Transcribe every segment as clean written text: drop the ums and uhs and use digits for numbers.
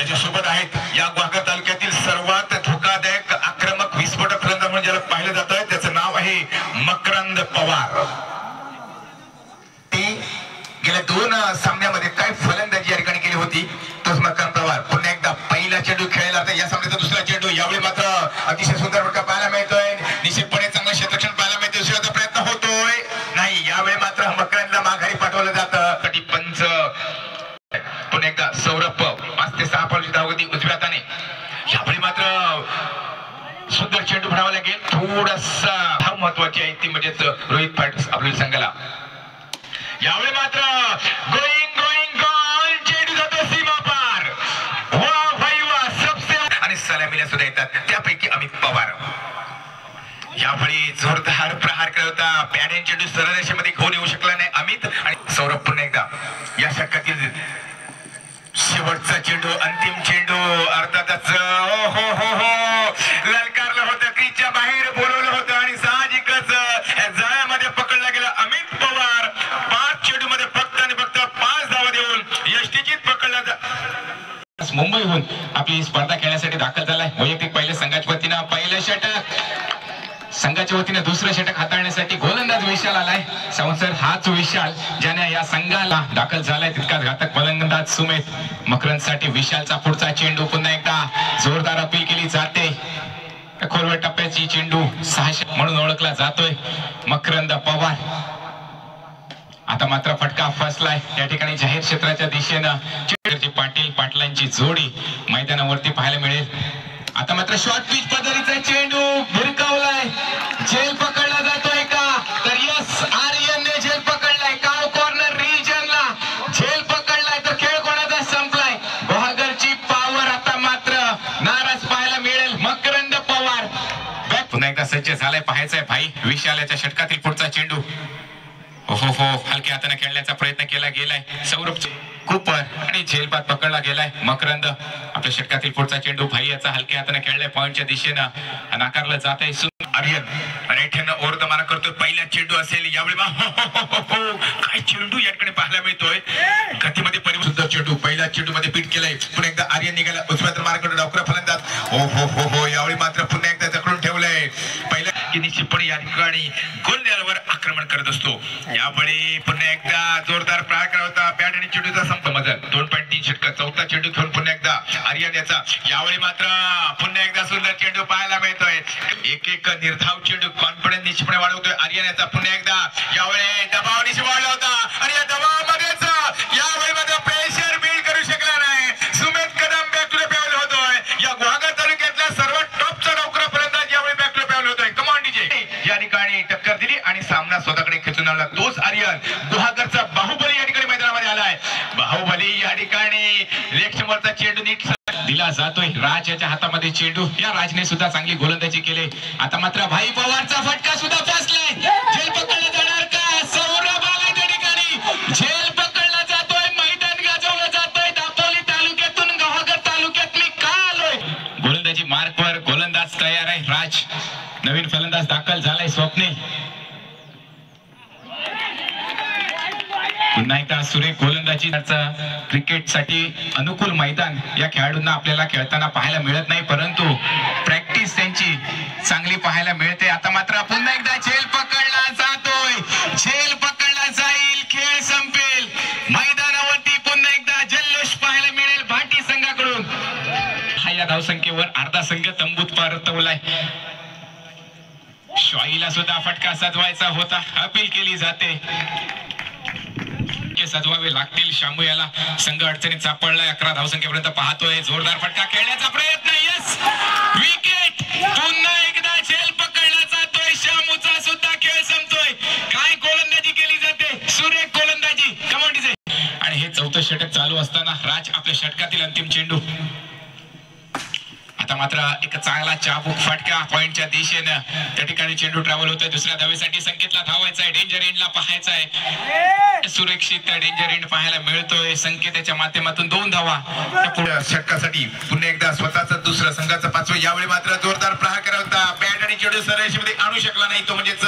त्याच्यासोबत आहेत या ग्वाल्हेर तालुक्यातील सर्वात धोकादायक आक्रमक विस्फोटक फलंदाज म्हणून ज्याला पाहिलं जात आहे त्याचं नाव आहे मकरंद पवार। ते गेल्या 2 सामन्यामध्ये काय फलंदाजी या ठिकाणी केली होती तोच मकरंद पवार पुन्हा एकदा पहिला चेंडू खेळला होता या सामन्याचा दुसरा चेंडू यावेळी मात्र अतिशय सुंदर फटका पाहायला मिळतोय निश्चितपणे चांगलं क्षेत्ररक्षण पाहायला मिळतोय दुसऱ्याचा प्रयत्न होतोय नाही यावेळी मात्र मकरंदला माघारी पाठवलं जातं कटी पंच पुन्हा एकदा सौरभ 5 ते 6 फलंदाजी धावगती उजव्या हाताने यावेळी मात्र सुंदर चेंडू भरावा लागेल थोडासा धाव महत्वाची आहे ती म्हणजेच रोहित पाटील आपल्या संघाला यावेळी मात्र गोइंग गोल चेंडू जातो सीमा पार वाह भाई वाह सबसे आणि सलामीला सुद्धा येतात त्यापैकी अमित पवार यावेळी जोरदार प्रहार करत होता पॅडेन चेंडू सरळ रेषेमध्ये घेऊन येऊ शकला नाही अमित आणि सौरभ पुन्हा एकदा या षटकातील शेवटचा चेंडू अंतिम चेंडू अर्थातच ललकारलं होतं क्रीजच्या बाहेर बोलवलं होतं आणि साहजिकच जाळ्यामध्ये पकडला गेला अमित पवार 5 चेंडू मध्ये फक्त आणि फक्त 5 धावा देऊन यष्टीचीत पकडला मुंबईहून आपली स्पर्धा खेळण्यासाठी दाखल झालाय वैयक्तिक पहिल्या संघाच्या वतीनं पहिलं षटक संघाच्या वतीने दुसरं षटक हाताळण्यासाठी गोलंदाज विशाल आलाय संसर हाच विशाल ज्याने या संघाला दाखल झालाय तितकाच घातक फलंदाज सुमित मकरंदसाठी विशालचा पुढचा चेंडू पुन्हा एकदा जोरदार अपील केली जाते खोलवर टप्प्याची चेंडू 600 म्हणून ओळखला जातोय मकरंद पवार आता मात्र फटका फसलाय या ठिकाणी जाहीर क्षेत्राच्या दिशेनं पाटलांची जोडी मैदानावरती पाहायला मिळेल आता मात्र शॉर्ट पिच पद्धतीचा चेंडू भिरकावलाय झेल पकडला जातोय का तर यस आर्यनने झेल पकडलाय काव कॉर्नर रिजनला झेल पकडलाय तर खेळ कोणाचा संपलाय बहादरची पावर आता मात्र नाराज पाहायला मिळेल मकरंद पवार पुन्हा एकदा सज्ज झालाय पाहायचंय भाई विशालाच्या षटकातील पुढचा चेंडू हो हलक्या हाताने खेळण्याचा प्रयत्न केला गेलाय सौरभ कुपर आणि झेलबाद पकडला गेलाय मकरंद आपल्या षटकातील पुढचा चेंडू भाई याचा हलक्या हाताने खेळलाय पॉइंटच्या दिशेनं नाकारलं जात आहे आर्यन रेठ्यानं ओव्हर द मारा करतोय पहिला चेंडू असेल यावेळी काय चेंडू या ठिकाणी पाहायला मिळतोय गतीमध्ये परिवर्तन चेंडू पहिला चेंडू मध्ये पीट केलाय पुन्हा एकदा आर्यन निघाला उजव्या मारा करतो डावखरा फलंदाज हो यावेळी मात्र पुन्हा एकदा जखडून ठेवलंय पहिला की निश्चितपणे या ठिकाणी गोलंदाजावर आक्रमण करत असतो यावेळी पुन्हा एकदा जोरदार प्रहार करत होता बॅट आणि चेंडूचा संप मजल 2.3 षटक चौथा चेंडू घेऊन पुन्हा एकदा आर्यन याचा यावेळी मात्र पुन्हा एकदा सुंदर चेंडू पाहायला मिळतोय एक निर्धाव चेंडू कॉन्फिडन्स निश्चितपणे वाढवतोय आर्यन याचा पुन्हा एकदा यावेळी दबाव निश्चित वाढला होता आणि या दबावामध्येच यावेळी मात्र प्रेशर बिल्ड करू शकला नाही Sumit Kadam back to the pavilion होतोय या ग्वाल्हेर तालुक्यातला सर्वात टॉपचा डावखरा फलंदाज यावेळी बॅक टू द पॅव्हल होतोय कमान डीजे या ठिकाणी टक्कर दिली आणि सामना स्वतःकडे खेचून आणला तोच आर्यन ग्वाल्हेरचा बाहुबली या ठिकाणी मैदानामध्ये आलाय बाहुबली या ठिकाणी लेग समोरचा चेंडू नीट दिला जातोय राज याच्या हातामध्ये चेंडू या राजने सुद्धा चांगली गोलंदाजी केली आता मात्र भाई पवारचा फटका सुद्धा फसलाय झेल पकडला जाणार का सौरभ आलाय त्या ठिकाणी झेल पकडला जातोय मैदान गाजवलं जातोय दापोली तालुक्यातून ग्वाल्हेर तालुक्यात मी का आलोय गोलंदाजी मार्कवर गोलंदाज तयार आहे राज नवीन फलंदाज दाखल झालाय स्वप्नील पुन्हा एकदा सुरेख गोलंदाजी क्रिकेट साठी अनुकूल मैदान या खेळाडूंना आपल्याला खेळताना पाहायला मिळत नाही परंतु प्रॅक्टिस त्यांची चांगली पाहायला मिळते आता मात्र पुन्हा एकदा झेल पकडला जातोय झेल पकडला जाईल खेळ संपेल मैदानावरती पुन्हा एकदा जल्लोष पाहायला मिळेल भाटी संघाकडून हा या धावसंख्येवर अर्धा संघ तंबूत परतवलाय शॉईला सुद्धा फटका सजवायचा होता अपील केली जाते सजवावे लागतील शामू याला संघ अडचणीत सापडलाय 11 धावसंख्येपर्यंत पाहतोय जोरदार फटका खेळण्याचा प्रयत्न यस विकेट पुन्हा एकदा झेल पकडला जातोय शामूचा सुद्धा खेळ संपतोय काय गोलंदाजी केली जाते सुरेख गोलंदाजी कमांडीचे आणि हे चौथं षटक चालू असताना राज आपल्या षटकातील अंतिम चेंडू आता मात्र एक चांगला चाबूक फटका पॉइंटच्या दिशेनं त्या ठिकाणी चेंडू ट्रॅव्हल होतोय दुसऱ्या धावेसाठी संकेतला धावायचा आहे डेंजर एंडला पाहायचा आहे सुरक्षित डेंजर एंड पाहायला मिळतोय संकेताच्या माध्यमातून 2 धावा पुढे षटकासाठी पुन्हा एकदा स्वतःचा दुसरा संघाचा 5वा यावेळी मात्र जोरदार प्रहार करत होता बॅट आणि चेंडू सरळरेषेमध्ये आणू शकला नाही तो म्हणजेच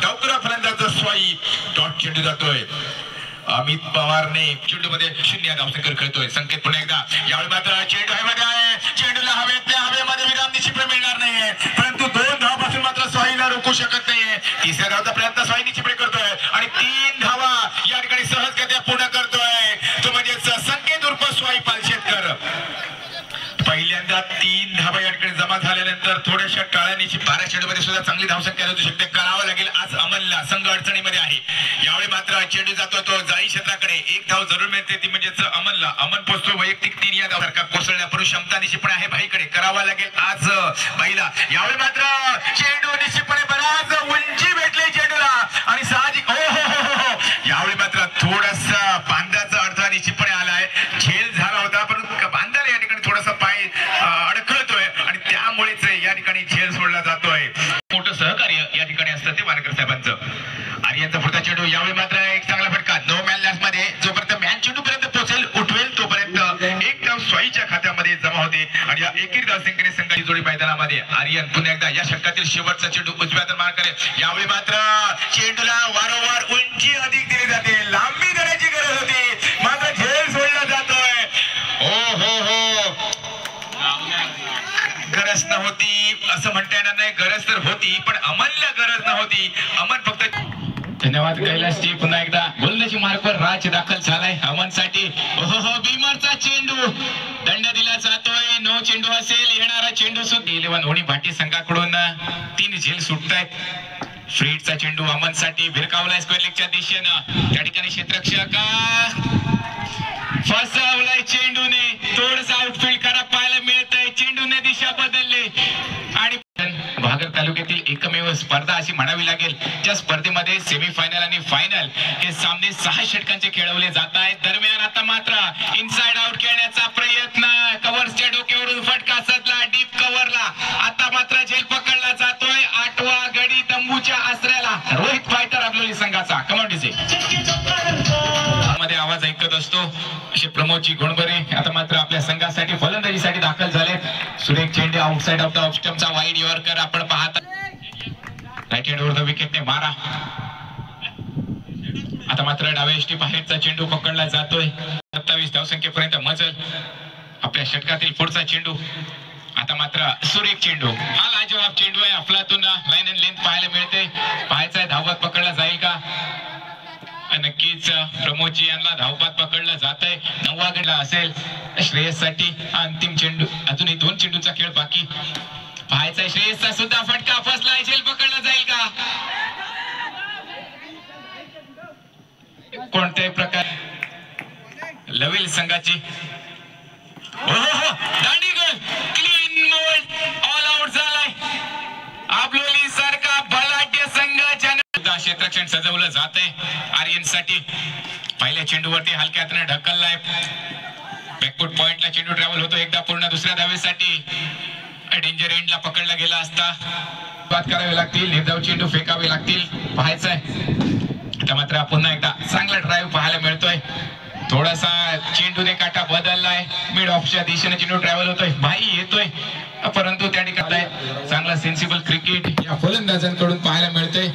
डावखरा फलंदाज स्वाई डॉट चेंडू जातोय अमित पवारने चेंडूमध्ये 0 धावसंख्या खेळतोय. संकेत पुन्हा एकदा यावेळी मात्र चेंडू हवेमध्ये आहे. चेंडूला हवेमध्ये विराम निश्चित मिळणार नाहीये, परंतु 2 धावापासून मात्र स्वाईला रोखू शकत नाहीये. तिसऱ्या धावाचा प्रयत्न स्वाई निश्चित करतोय आणि 3 धावा या ठिकाणी सहजगत्या पूर्ण करतोय. तो म्हणजे संकेत उर्फ स्वाई पालशेतकर. पहिल्यांदा 3 धावा या ठिकाणी जमा झाल्यानंतर थोड्याशा टाळ्यांनी 12 चेंडूमध्ये सुद्धा चांगली धावसंख्या असू शकते. करावं लागेल आज अमनला. संघ अडचणीमध्ये आहे. यावेळी मात्र चेंडू जातो तो जाळी क्षेत्राकडे. 1 धाव जरूर मिळते, ती म्हणजेच अमनला. अमन पोहोचतो वैयक्तिक 3 या धावासारखा कोसळल्या परंतु क्षमता निश्चितपणे आहे भाईकडे. करावा लागेल आज भाईला. यावेळी मात्र चेंडू निश्चितपणे बराच उंची भेटली चेंडूला आणि साहजिक यावेळी मात्र थोडासा बांधाचा अडथळा निश्चितपणे आलाय. झेल झाला होता परंतु बांधाला या ठिकाणी थोडासा पाय अडखळतोय आणि त्यामुळेच या ठिकाणी झेल सोडला जातोय. मोठं सहकार्य या ठिकाणी असतं ते वानकर साहेबांचं. आर्यनचा पुढचा चेंडू. यावेळी मात्र एक चांगला फटका. नो मॅन लॅस्ट मध्ये जोपर्यंत मॅन चेंडू पर्यंत पोहोचेल उठवेल तोपर्यंत 1 धाव स्वाईच्या खात्यामध्ये जमा होते आणि या एकेरी धावसंख्येने संघाची जोडी मैदानामध्ये. आर्यन पुन्हा एकदा या षटकातील शेवटचा चेंडू उजव्या हाताने मार करेल. यावेळी मात्र चेंडूला वारंवार उंची अधिक दिली जाते. लांबी देण्याची गरज होती मात्र झेल सोडला जातोय. गरज नव्हती असं म्हणता येणार नाही. गरज तर होती पण अमनला गरज नव्हती. अमन फक्त. धन्यवाद कैलासजी. पुन्हा एकदा गोलंदाजी मार्कवर राज दाखल झालाय अमनसाठी. बीमरचा चेंडू दंड दिला जातोय. 9 चेंडू असेल. येणारा चेंडू सुद्धा 11 होणी भाटी संघाकडून 3 झेल सुटतायत. फ्रीडचा चेंडू अमनसाठी भिरकावलाय स्क्वेअर लेगच्या दिशेनं. त्या ठिकाणी क्षेत्ररक्षक फसवलाय चेंडूने. थोडंसं आउटफील्ड करा पाहायला मिळतंय. चेंडूने दिशा बदलली आणि भागर तालुक्यातील एकमेव स्पर्धा अशी म्हणावी लागेल. त्या स्पर्धेमध्ये सेमीफायनल आणि फायनल हे सामने 6 षटकांचे खेळवले जात आहेत. दरम्यान आता मात्र इनसाइड आउट खेळण्याचा प्रयत्न. कव्हर्सच्या डोक्यावरून फटका सदला डीप कव्हरला. आता मात्र झेल पकडला जातोय. 8वा गडी तंबूच्या आसऱ्याला. रोहित फायटर आपल्या संघाचा कमांडीचे मध्ये आवाज ऐकत असतो असे प्रमोदजी गुणबरे आता मात्र आपल्या संघासाठी फलंदाजीसाठी दाखल झालेत. सुरेख चेंडू आउटसाइड ऑफ द ऑफ स्टंपचा वाईड यॉर्कर आपण पाहता. राईट हँड वर द विकेटने मारा. आता मात्र डाव्या स्टीप बाहेरचा चेंडू पकडला जातोय. 27 धावसंख्येपर्यंत मजल. आपल्या षटकातील पुढचा चेंडू. आता मात्र सुरेख चेंडू. हा लाजवाब चेंडू आहे. अफलातून लाईन अँड लेंथ पाहायला मिळते. पाहायचा आहे धावत पकडला जाईल का. नक्कीच प्रमोदजी यांना धावपात पकडलं जात आहे. 9वा गडला असेल श्रेयस साठी. अंतिम चेंडू. अजूनही 2 चेंडूचा खेळ बाकी. पाहायचा श्रेयसचा सुद्धा फटका फसलाय. झेल पकडला जाईल का. कोणत्याही प्रकार लवेल संघाची दांडी गोल. क्लीन मोल्ड ऑल आउट झालाय. आपलोली सारखा बलाढ्य संघ क्षेत्ररक्षण सजवलं जात आहे. आर्यन साठी पहिल्या चेंडूवरती हलक्या हाताने ढकललाय. बॅकफूट पॉइंटला चेंडू ट्रॅव्हल होतो. एकदा पूर्ण दुसऱ्या धावेसाठी डेंजर एंडला पकडला गेला असता. बात करावी लागतील. निर्धाव चेंडू फेकावे लागतील. पाहायचंय आता मात्र पुन्हा एकदा चांगला ड्राईव्ह पाहायला मिळतोय. थोडासा चेंडूने काटा बदललाय. मिड ऑफच्या दिशेने चेंडू ट्रॅव्हल होतोय. भाई येतोय परंतु त्या ठिकाणी चांगला सेन्सिबल क्रिकेट या फलंदाजांकडून पाहायला मिळतंय.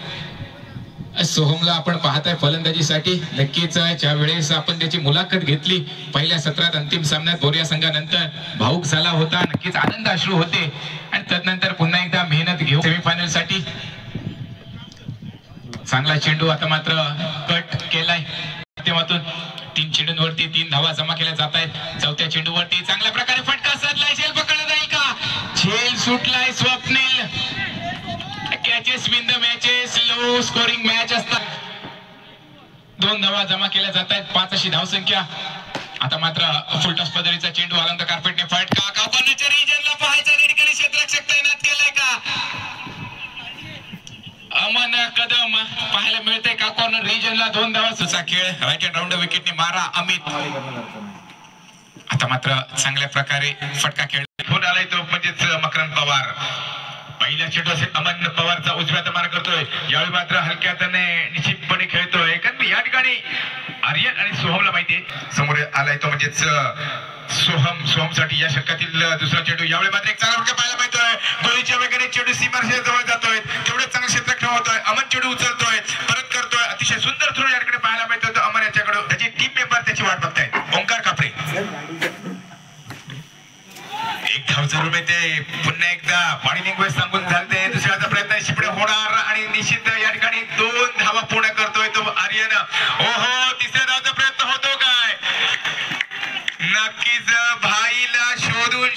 सोहमला आपण पाहताय फलंदाजीसाठी. नक्कीच ज्या वेळेस आपण त्याची मुलाखत घेतली पहिल्या सत्रात अंतिम सामन्यात बोरिया संघानंतर भाऊक झाला होता. नक्कीच आनंद अश्रू होते आणि त्यानंतर पुन्हा एकदा मेहनत घेऊन सेमीफायनल साठी चांगला चेंडू आता मात्र कट केलाय. माध्यमातून 3 चेंडूंवरती 3 धावा जमा केल्या जात आहेत. 4थ्या चेंडूवरती चांगल्या प्रकारे फटका सदलाय. झेल पकडला जाईल का. झेल सुटलाय. Swapnil. Catches win the matches. Low scoring match असतात. 2 धावा जमा केल्या जात आहेत. 5 अशी धावसंख्या. आता मात्र फुल टॉस पद्धतीचा चेंडू अलंत कार्पेटने फटका. कॉर्नरच्या रिजनला पाहायचा. त्या ठिकाणी क्षेत्ररक्षक तैनात केलाय का. अमन कदम पाहायला मिळते का. कॉर्नर रिजनला 2 धावा सुचा खेळ. राईट हँड राऊंड विकेटने मारा. अमित आता मात्र चांगल्या प्रकारे फटका खेळ होऊन आलाय तो म्हणजेच मकरंद पवार. पहिल्या चेंडू असेल अमन पवारचा उजव्या हाताने मारा करतोय. यावेळी मात्र हलक्या हाताने निश्चितपणे खेळतोय. कारण या ठिकाणी आर्यन आणि सोहमला माहितीये समोर आलाय तो म्हणजेच सोहमसाठी या षटकातील दुसरा चेंडू. यावेळी मात्र एक चांगला फटका पाहायला मिळतोय. गोलीच्या वेगाने चेंडू सीमारेषेच्या जवळ जातोय. तेवढे चांगलं क्षेत्ररक्षण होतोय. अमन चेंडू उचलतोय, परत करतोय. अतिशय सुंदर थ्रो याकडे पाहायला मिळतोय. अमन याच्याकडे त्याची टीम मेंबर त्याची वाट बघतायत. ओंकार कापरे. एक धाव जरूर मिळते. पुन्हा एकदा बॉडी लँग्वेज सांगून झालते. दुसऱ्याचा प्रयत्न शिपडे होणार आणि निश्चित या ठिकाणी 2 धावा पूर्ण करतोय तो आर्यन. ओहो, तिसऱ्या धावाचा प्रयत्न होतो काय? नक्कीच भाईला शोधून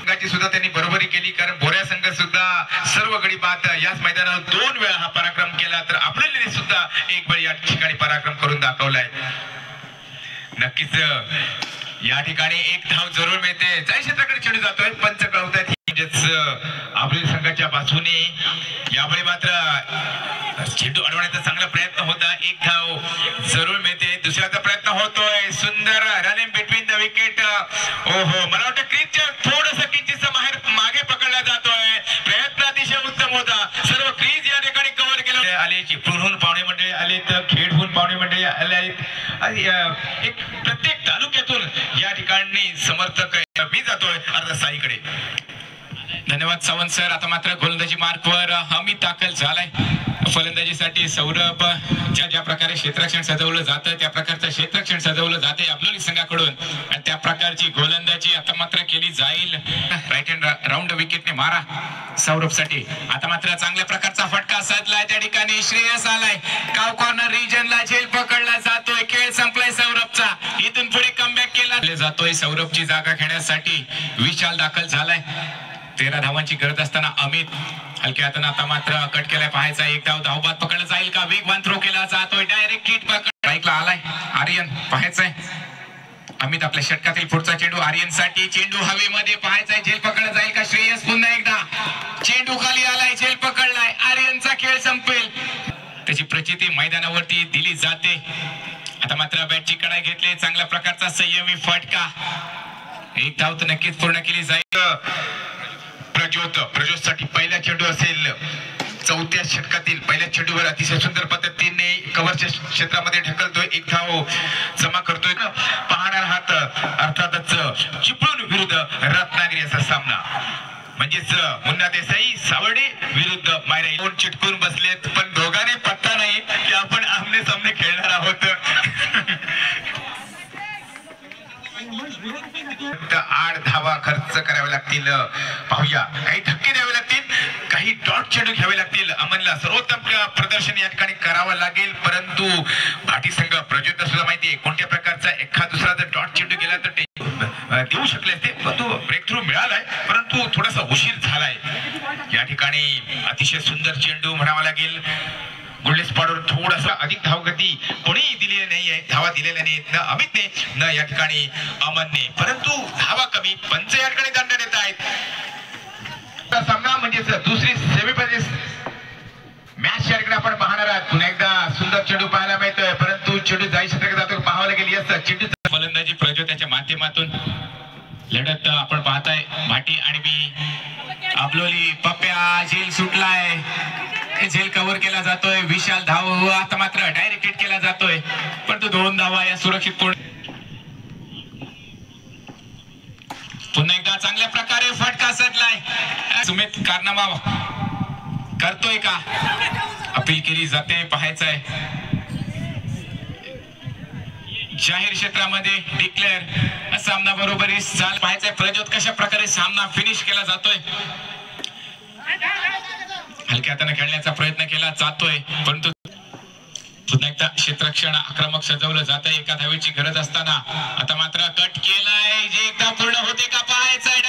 संघाची सुद्धा त्यांनी बरोबरी केली, कारण बोऱ्या संघ सुद्धा सर्व गडी बाद याच मैदानावर 2 वेळा हा पराक्रम केला, तर आपल्याला सुद्धा एक वेळ या ठिकाणी पराक्रम करून दाखवलाय. नक्कीच या ठिकाणी एक धाव जरूर मिळते. जय क्षेत्राकडे चेंडू जातोय. पंच कळवतायत म्हणजेच आपल्या संघाच्या बाजूने. यावेळी मात्र चेंडू अडवण्याचा चांगला प्रयत्न होता. एक धाव जरूर मिळते. दुसऱ्याचा प्रयत्न होतोय. सुंदर रनिंग बिटवीन द विकेट. ओहो, मला वाटतं क्रीजच्या थोडंसं किंचित मागे पकडला जातोय. प्रयत्न अतिशय उत्तम होता. सर्व क्रीज या ठिकाणी कव्हर केलं. आले चिपळूणहून पाहुणे मंडळी आलेत, खेडहून पाहुणे मंडळी आले आहेत. एक प्रत्येक तालुक्यातून या ठिकाणी समर्थक मी जातोय अर्धा साईकडे. धन्यवाद सावंत सर. आता मात्र गोलंदाजी मार्कवर अमित दाखल झालाय. फलंदाजीसाठी सौरभ. ज्या प्रकारे क्षेत्ररक्षण सजवलं जातं त्या प्रकारचं क्षेत्ररक्षण सजवलं जाते आपल्या संघाकडून, आणि त्या प्रकारची गोलंदाजी आता मात्र केली जाईल. राईट हँड राऊंड विकेटने मारा सौरभसाठी. आता मात्र चांगल्या प्रकारचा फटका साधलाय. त्या ठिकाणी श्रेयस आलाय. काव कॉर्नर रिजनला झेल पकडला जातोय. खेळ संपलाय सौरभचा. इथून पुढे कमबॅक केला जातोय. सौरभची जागा घेण्यासाठी विशाल दाखल झालाय. 13 धावांची गरज असताना अमित हलक्या हाताने आता मात्र कट केलाय. पाहायचा एक धावबाद पकडला जाईल का? वेगवान थ्रो केला जातोय. डायरेक्ट किट पकड स्ट्राईकला आलाय आर्यन. पाहायचंय अमित आपल्या षटकातील पुढचा चेंडू आर्यन साठी. चेंडू हवेमध्ये. पाहायचाय झेल पकडला जाईल का? श्रेयस पुन्हा एकदा. चेंडू खाली आलाय. झेल पकडलाय. आर्यनचा खेळ संपेल. त्याची प्रचिती मैदानावरती दिली जाते. आता मात्र बॅटची कडाई घेतली. चांगल्या प्रकारचा संयमी फटका. एक धाव तर नक्कीच पूर्ण केली जाईल. प्रज्योत साठी पहिला चेंडू असेल. 4थ्या षटकातील पहिल्या चेंडूवर अतिशय सुंदर पद्धतीने कव्हरच्या क्षेत्रामध्ये ढकलतोय. एक धाव जमा करतोय. पाहणार हात अर्थातच चिपळूण विरुद्ध रत्नागिरी असा सामना. म्हणजेच मुन्ना देसाई सावर्डे विरुद्ध मायरा. दोन चिटकून बसलेत, पण दोघांनी पत्ता नाही की आपण आमने सामने खेळणार आहोत. 8 धावा खर्च करावे लागतील. पाहूया, काही धक्के द्यावे लागतील, काही डॉट चेंडू घ्यावे लागतील. अमनला सर्वोत्तम प्रदर्शन या ठिकाणी करावं लागेल. परंतु भाटी संघ प्रज्योत सुद्धा माहितीये कोणत्या प्रकारचा एखादा दुसरा जर डॉट चेंडू गेला तर ते देऊ शकले असते, परंतु ब्रेक थ्रू मिळालाय, परंतु थोडासा उशीर झालाय. या ठिकाणी अतिशय सुंदर चेंडू म्हणावा लागेल. गुल्ले स्पॉटवर थोडासा अधिक धावगती कोणीही दिलेली नाहीये. धावा दिलेल्या नाहीत, न अमितने न या ठिकाणी अमनने, परंतु धावा कमी. पंच या ठिकाणी दंड देत आहेत. सामना म्हणजेच दुसरी सेमीफायनल मॅच या ठिकाणी आपण पाहणार आहात. पुन्हा एकदा सुंदर चेंडू पाहायला मिळतोय, परंतु चेंडू जाई क्षेत्राकडे जातो पाहावं लागेल. यस, चेंडू फलंदाजी प्रज्योताच्या माध्यमातून लढत आपण पाहताय. भाटी आणि बी आपलोली. पप्प्या झेल सुटलाय. झेल कव्हर केला जातोय. विशाल धाव आता मात्र डायरेक्ट हिट केला जातोय, परंतु 2 धावा या सुरक्षित पूर्ण. पुन्हा एकदा चांगल्या प्रकारे फटका सदलाय. सुमित कारनामा करतोय का? अपील केली जाते. पाहायचंय जाहीर क्षेत्रामध्ये डिक्लेअर सामना बरोबरी झाला. पाहायचंय प्रज्योत कशा प्रकारे सामना फिनिश केला जातोय. हलक्या हाताने खेळण्याचा प्रयत्न केला जातोय, परंतु पुन्हा एकदा क्षेत्ररक्षण आक्रमक सजवलं जातंय. एका धावेची गरज असताना आता मात्र कट केलाय. जे एकदा पूर्ण होते का? पाहायचंय.